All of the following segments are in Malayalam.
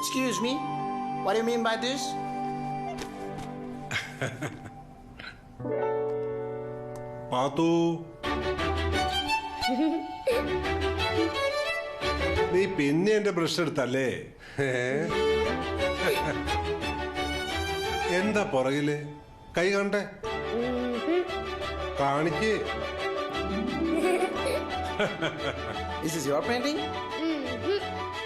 Excuse me, what do you mean by this? പാത്തു, നീ പിന്നെ എന്റെ ബ്രഷ് എടുത്തല്ലേ? എന്താ പുറകില്? കൈ കണ്ടേ? കാണിക്ക്. This is your painting?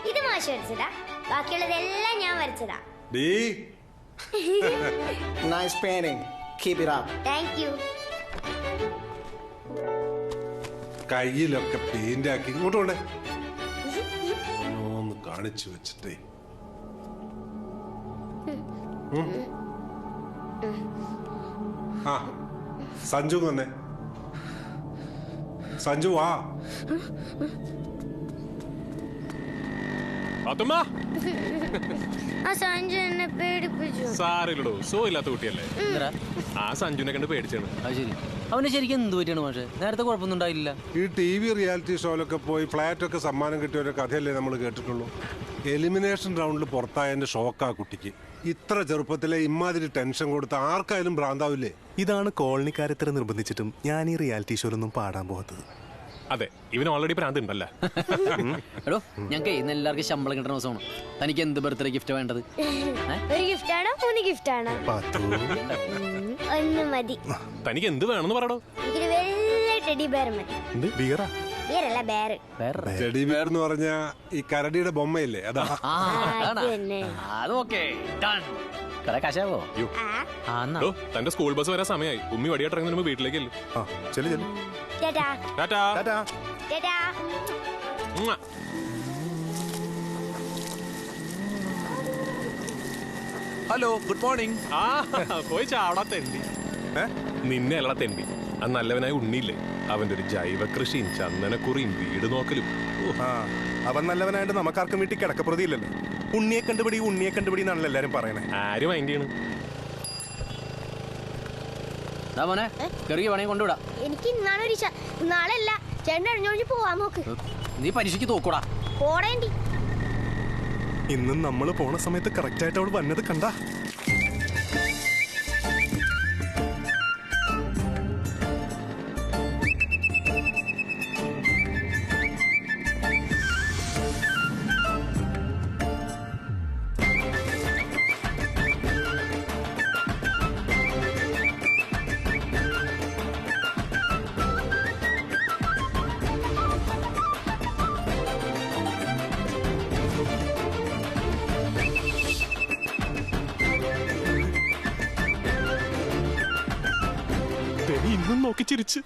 ഇത് മാഷ് വരച്ചതാ, ബാക്കിയുള്ളതെല്ലാം ഞാൻ വരച്ചതാ. ഡീ. Nice painting. Keep it up. Thank you. കയ്യിലൊക്കെ പെയിന്റ് ആക്കി ഇങ്ങോട്ട് കൊണ്ടേ. ഒന്ന് കാണിച്ചു വെച്ചിട്ടേ. ആ സഞ്ജു തന്നെ. സഞ്ജു വാ. ആ സഞ്ജു എന്നെ പേടിപ്പിച്ചു. സാറില്ലടോ, സോ ഇല്ലാത്ത കുട്ടിയല്ലേ. ആ സഞ്ജുനെ കണ്ട് പേടിച്ചാണ്. ശരി, അവന് ശരിക്കും എന്ത് പറ്റിയാണ് പക്ഷേ? നേരത്തെ കുഴപ്പമൊന്നും ഉണ്ടായില്ല. ഈ TV റിയാലിറ്റി ഷോയിലൊക്കെ പോയി ഫ്ലാറ്റൊക്കെ സമ്മാനം കിട്ടിയ ഒരു കഥയല്ലേ നമ്മൾ കേട്ടിട്ടുള്ളൂ. എലിമിനേഷൻ റൗണ്ടിൽ പുറത്തായതിന്റെ ഷോക്കാ കുട്ടിക്ക്. ഇത്ര ചെറുപ്പത്തിലെ ഇമാതിരി ടെൻഷൻ കൊടുത്ത് ആർക്കായാലും ഭ്രാന്താവില്ലേ? ഇതാണ് കോളനിക്കാരെത്ര നിർബന്ധിച്ചിട്ടും ഞാൻ ഈ റിയാലിറ്റി ഷോയിലൊന്നും പാടാൻ പോകാത്തത്. അതെ, ഇവന് ഓൾറെഡി ഭ്രാന്ത് ഉണ്ടല്ലോ. എടോ, ഞങ്ങൾക്ക് ഇന്ന് എല്ലാവർക്കും ശമ്പളം കിട്ടുന്ന ദിവസമാണ്. തനിക്ക് എന്ത് ബർത്ത്ഡേ ഗിഫ്റ്റ് വേണ്ടത്? ഒരു ഗിഫ്റ്റ് ആണോ 3 ഗിഫ്റ്റ് ആണോ? ഒന്ന് മതി. തനിക്ക് എന്ത് വേണമെന്ന് പറയടോ. എനിക്കൊരു വലിയ ടെഡി ബെയർ മതി. ബിയറല്ല, ബെയർ. ടെഡി ബെയർ എന്ന് പറഞ്ഞ ഈ കരടിയുടെ ബൊമ്മയില്ലേ, അതാ. കാശാവോ? തന്റെ സ്കൂൾ ബസ് വരാൻ സമയമായി. ഉമ്മി വടിയായിട്ട് ഇറങ്ങുന്നതിന് മുമ്പ് വീട്ടിലേക്കല്ലേ. Hello, good morning. ആ പോയി ചാവടാ തെണ്ടി. നിന്നെ അല്ല തെണ്ടി, ആ നല്ലവനായ ഉണ്ണിയില്ലേ, അവന്റെ ഒരു ജൈവ കൃഷിയും ചന്ദനക്കുറിയും വീട് നോക്കലും. അവൻ നല്ലവനായിട്ട് നമുക്കാർക്കും വീട്ടിൽ കിടക്കപ്രതി ഇല്ലല്ലോ. ഉണ്ണിയെ കണ്ടുപിടി എന്നാണല്ലോ എല്ലാരും പറയണേ. ആരും മൈൻഡ് ചെയ്യണ്? കൊണ്ടുവിടാ. എനിക്ക് നാളല്ല ചേട്ടൻ അഴിഞ്ഞൊഴിഞ്ഞ് പോവാൻ നോക്ക്. നീ പരീക്ഷയ്ക്ക് തോക്കൂടാ. പോടേണ്ടി. ഇന്നും നമ്മൾ പോണ സമയത്ത് കറക്റ്റ് ആയിട്ട് അവൾ വന്നത് കണ്ടാ. ഇന്നും നോക്കി ചിരിച്ച്.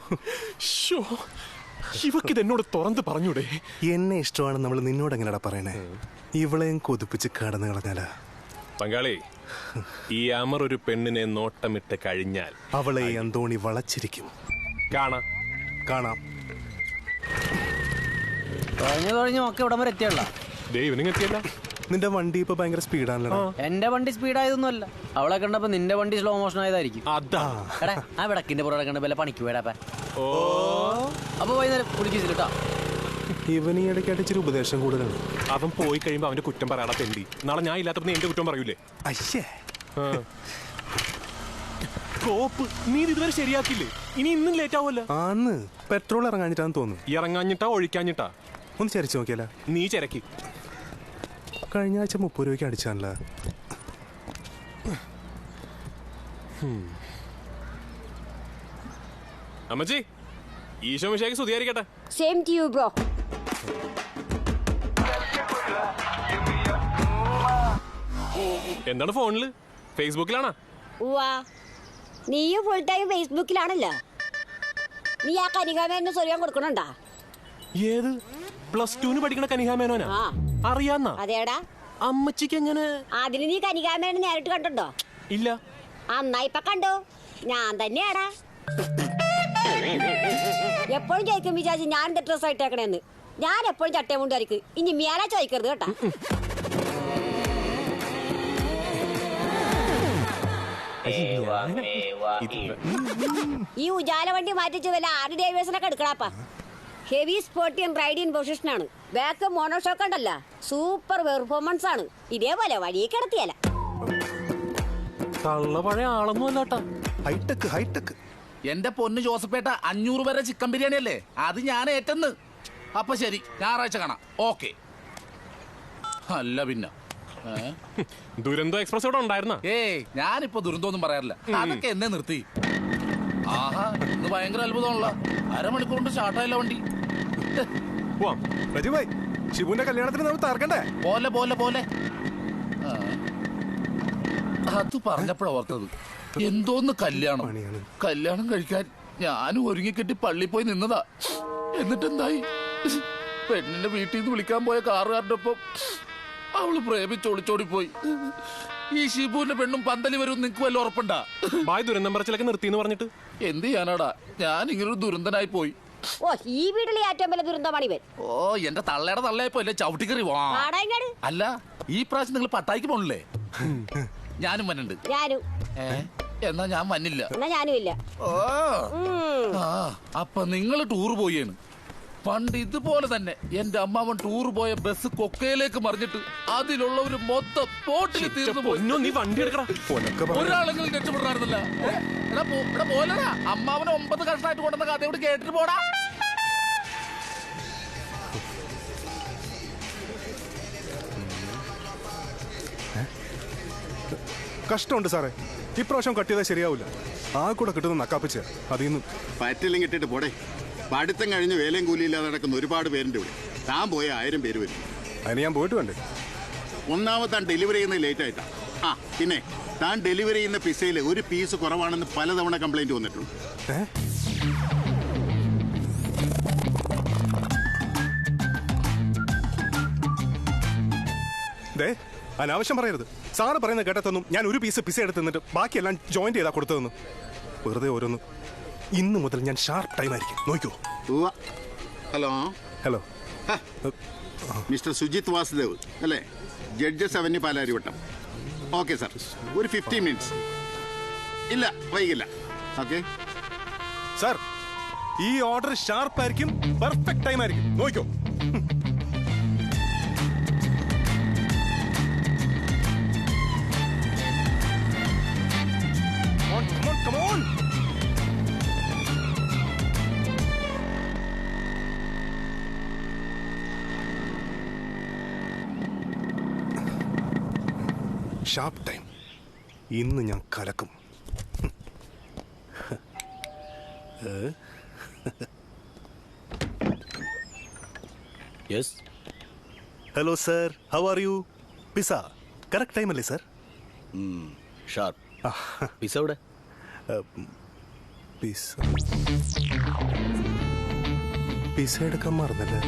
ഇവക്ക് ഇതെന്നോട് തുറന്ന് പറഞ്ഞൂടെ? എന്നെ ഇഷ്ടമാണ് നമ്മൾ നിന്നോട് എങ്ങനെയാ പറയണേ? ഇവളെയും കൊതിപ്പിച്ച് കടന്നു കളഞ്ഞാലാ. പങ്കാളി, ഈ അമർ ഒരു പെണ്ണിനെ നോട്ടമിട്ട് കഴിഞ്ഞാൽ അവളെ അന്തോണി വളച്ചിരിക്കും. കാണാം. തുഴഞ്ഞു ഒക്കെ ഇവിടം വരെ എത്തിയല്ല. ദൈവനിങ് എത്തിയല്ല. നിന്റെ വണ്ടി ഇപ്പൊ ഭയങ്കര സ്പീഡാണല്ലോ. എന്റെ വണ്ടി സ്പീഡായതൊന്നുമല്ല. അവളെ കണ്ടപ്പോ നിന്റെ വണ്ടി സ്ലോ മോഷൻ ആയതായിരിക്കും. അതാ ആ വിടക്കിന്റെ പുറകെ കണ്ട വല്ല പണിക്ക് പോയടാ. അപ്പൊ വൈകുന്നേരം കുളിക്കിട്ടോ. ഇവൻ ഈ ഇടയ്ക്കായിട്ട് ഇച്ചിരി ഉപദേശം കൂടുതലാണ്. അവൻ പോയി കഴിയുമ്പോ അവന്റെ കുറ്റം പറയാടാ തെണ്ടി. നാളെ ഞാൻ ഇല്ലാത്തപ്പോ നീ എന്റെ കുറ്റം പറയൂലേ? അയ്യേ, കോപ്പ് നീ ഇതുവരെ ശരിയാക്കില്ലേ? ഇനി ഇന്നും ലേറ്റ് ആവുമല്ലോ. ആന്ന് പെട്രോൾ ഇറങ്ങാഞ്ഞിട്ടാന്ന് തോന്നുന്നു. ഇറങ്ങാഞ്ഞിട്ടാ ഒഴിക്കാഞ്ഞിട്ടാ? ഒന്ന് ചരിച്ചു നോക്കിയാലോ. നീ ചരക്കി. കഴിഞ്ഞ ആഴ്ച 30 രൂപയ്ക്ക് അടിച്ചാണല്ലോ. അമ്മച്ചി, ഈശോ മിശിഹായ്ക്ക് സ്തുതിയായിരിക്കട്ടെ. Same to you bro. എന്താണ് ഫോണില്? ഫേസ്ബുക്കിലാണോ? നീയും ഫുൾ ടൈം ഫേസ്ബുക്കിലാണല്ലോ. നീ ആ കനികാമേനെ സ്വയം കൊടുക്കണണ്ടാ? ഏത്? +2 പഠിക്കണ കനികാമേനോനാ? അറിയാന്നാ? അതേടാ. അമ്മച്ചിക്ക് എങ്ങനെ? അതിന് നീ കനികാമേനെ നേരിട്ട് കണ്ടോ? ഇല്ല. അന്നാ ഇപ്പൊ കണ്ടു. ഞാൻ തന്നെയാടാ. എപ്പോഴും ചോദിക്കും വിചാരിച്ചു ഞാൻ എന്താ ഡ്രസ് ആയിട്ടേക്കണേന്ന്. ഞാൻ എപ്പോഴും ചട്ടയും കൊണ്ടായിരിക്കും. ഇനി മേലെ ചോദിക്കരുത് കേട്ടാ. ഈ ഉജാല വണ്ടി മാറ്റിച്ച് വല്ല ആറ് ഡേവേഴ്സിനൊക്കെ എടുക്കണപ്പാ. ഹെവി സ്പോർട്ടിയൻ റൈഡിങ് പൊസിഷനാണ്. ബാക്ക് മോണോഷോക്ക് ഉണ്ടല്ല, സൂപ്പർ പെർഫോമൻസ് ആണ്. ഇതേപോലെ വഴിയെ കിടത്തിയല്ല. കള്ള പഴയ ആളൊന്നും അല്ലാട്ടാ. Hi tech hi tech. എന്റെ പൊന്ന് ജോസഫേട്ട 500 വരെ ചിക്കൻ ബിരിയാണി അല്ലേ, അത് ഞാൻ ഏറ്റെന്ന്. അപ്പൊ ശരി, ഞായറാഴ്ച കാണാം. ഓക്കെ. അല്ല പിന്നെ ദുരന്തോ എക്സ്പ്രസ് ഇവിടെ ഉണ്ടായിരുന്ന? ഞാനിപ്പോ ദുരന്തമൊന്നും പറയാറില്ല, അതൊക്കെ എന്നെ നിർത്തി. ആഹാ, ഇന്ന് ഭയങ്കര അത്ഭുതമുള്ള 1/2 മണിക്കൂർ കൊണ്ട് സ്റ്റാർട്ടായില്ല വണ്ടി. പോവാം. രജുഭായ്, ഷിബുവിന്റെ കല്യാണത്തിന് നമുക്ക് തർക്കണ്ടേ? പോലെ പോലെ പോലെ. അത് പറഞ്ഞപ്പോഴാ ഓർത്തത്, എന്തോന്ന് കല്യാണം. കല്യാണം കഴിക്കാൻ ഞാനും ഒരുങ്ങിക്കെട്ടി പള്ളി പോയി നിന്നതാ. എന്നിട്ടെന്തായി? പെണ്ണിന്റെ വീട്ടിൽ നിന്ന് വിളിക്കാൻ പോയ കാറുകാരുടെ ഒപ്പം അവള് പ്രേമിച്ച് ഒളിച്ചോടി പോയി. ഈ ഷിബുവിന്റെ പെണ്ണും പന്തലി വരും, നിനക്ക് വല്ല ഉറപ്പുണ്ടാ? ബായ് ദുരന്തം പറച്ചിലൊക്കെ നിർത്തിന്ന് പറഞ്ഞിട്ട് എന്ത് ചെയ്യാനാടാ, ഞാൻ ഇങ്ങനൊരു ദുരന്തനായി പോയി. ഓ, ഈ വീട്ടിലെ ഏറ്റവും വലിയ ദുരന്തമാണ് ഇവൻ. ഓ, എന്റെ തള്ളയുടെ തള്ളയായപ്പോ അല്ലേ ചവിട്ടിക്കറി വാ. അല്ല, ഈ പ്രാവശ്യം നിങ്ങൾ പട്ടായിക്ക് പോണില്ലേ? ഞാനും വന്നുണ്ട്. ഞാനും. എന്നാ ഞാൻ വന്നില്ല. എന്നാ ഞാനും ഇല്ല. ഓ, അപ്പൊ നിങ്ങൾ ടൂർ പോയാണ്. പണ്ട് ഇതുപോലെ തന്നെ എന്റെ അമ്മാവൻ ടൂർ പോയ ബസ് കൊക്കയിലേക്ക് മറിഞ്ഞിട്ട് അതിലുള്ളവര് മൊത്തം ബോട്ടിൽ തീർന്നു പോയി. നീ വണ്ടി എടുക്കടാ. ഒരാളെങ്കിലും രക്ഷപ്പെടാറുന്നില്ല. പോലടാ, അമ്മാവനെ 9 കഷ്ണമായിട്ട് കൊണ്ടുവന്ന കഥ ഇവിടെ കേട്ടിട്ട് പോടാ. കഷ്ടമുണ്ട് സാറേ, ഇപ്രാവശ്യം കട്ട് ചെയ്താൽ ശരിയാവില്ല. ആ കൂടെ കിട്ടുന്ന നക്കാപ്പിച്ച അതിന്ന് പറ്റെല്ലാം കിട്ടിട്ട് പോടെ. പഠിത്തം കഴിഞ്ഞ് വേലയും കൂലിയില്ലാതെ നടക്കുന്ന ഒരുപാട് പേരുണ്ട് ഇവിടെ. താൻ പോയ 1000 പേര് വരും. അതിന് ഞാൻ പോയിട്ട് വേണ്ടേ? ഒന്നാമത് താൻ ഡെലിവറി ചെയ്യുന്നത് ലേറ്റ് ആയിട്ടാ. പിന്നെ താൻ ഡെലിവറി ചെയ്യുന്ന പിസയിൽ ഒരു പീസ് കുറവാണെന്ന് പലതവണ കംപ്ലൈന്റ് വന്നിട്ടുണ്ട്. അനാവശ്യം പറയരുത്. സാറ് പറയുന്നത് കേട്ടതൊന്നും ഞാൻ ഒരു പീസ് പിസ എടുത്ത് നിന്നിട്ട് ബാക്കിയെല്ലാം ജോയിന്റ് ചെയ്താ കൊടുത്തതെന്ന്. വെറുതെ ഓരോന്ന്. ഇന്ന് മുതൽ ഞാൻ ഷാർപ്പ് ടൈം ആയിരിക്കും, നോക്കൂ. Hello hello, mister Sujith Vasudev അല്ലേ? Judges avenue Palarivattom. Okay sir, ഒരു 15 മിനിറ്റ്സ്. ഇല്ല, വൈകില്ല. ഓക്കെ സാർ, ഈ ഓർഡർ ഷാർപ്പ് ആയിരിക്കും, പെർഫെക്റ്റ് ടൈം ആയിരിക്കും, നോക്കൂ. Come on. Sharp time. ഇന്ന് ഞാൻ കലക്കും. Yes. Hello sir, how are you? Pizza correct time അല്ലേ സർ? ഷാർപ്പ്. പിസ എവിടെ? പിസ എടുക്കാൻ മറന്നല്ലേ?